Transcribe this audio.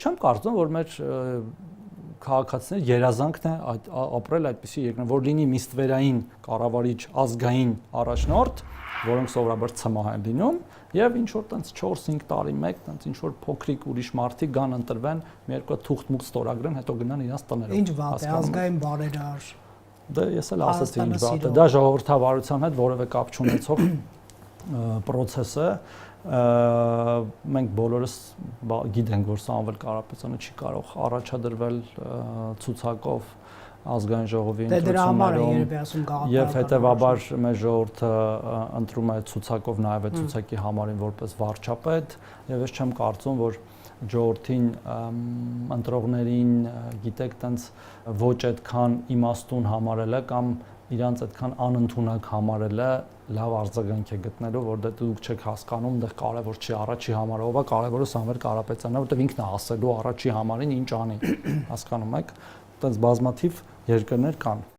չեմ կարծում, որ մեր քաղաքացիներ երազանքն է ապրել այդպիսի երկրում, որ լինի միստվերային կառավարիչ ազգային առաջնորդ, որոնք սովորաբար ցմահ են լինում, եւ ինչ որ տենց 4-5 տարի մեկ տենց ինչ որ փոքրիկ ուրիշ մարդիկ գան ընտրվեն, մի երկու թուղթ-մուղթ ստորագրեն, հետո գնան իրենց տներով։ Ինչ վատ է, ազգային բարերար։ Դա ես էլ ասացի ինչ վատ է, դա ժողովրդավարության հետ որևէ կապ չունեցող process է։ Մենք բոլորս գիտենք, որ Սամվել Կարապետյանը չի կարող առաջադրվել ցուցակով ազգային ժողովի ընտրություններում եւ հետեւաբար մեր ժողովուրդը ընտրում է ցուցակով նաեւ այդ ցուցակի համարին որպես վարչապետ եւ ես չեմ կարծում, որ ժողովրդին ընտրողներին գիտեք տենց ոչ այդքան իմաստուն համարելը կամ իրանց այդքան անընդունակ համարելը լավ արձագանք է գտնելու, որտեղ դուք չեք հասկանում, այնտեղ կարևոր չի առաջի համարը, ով է կարևորը Սամվել Կարապետյանն է, որտեղ ինքն է ասելու առաջի համարին ինչ անի, հասկանում եք, այդպես բազմաթիվ երկրներ կան։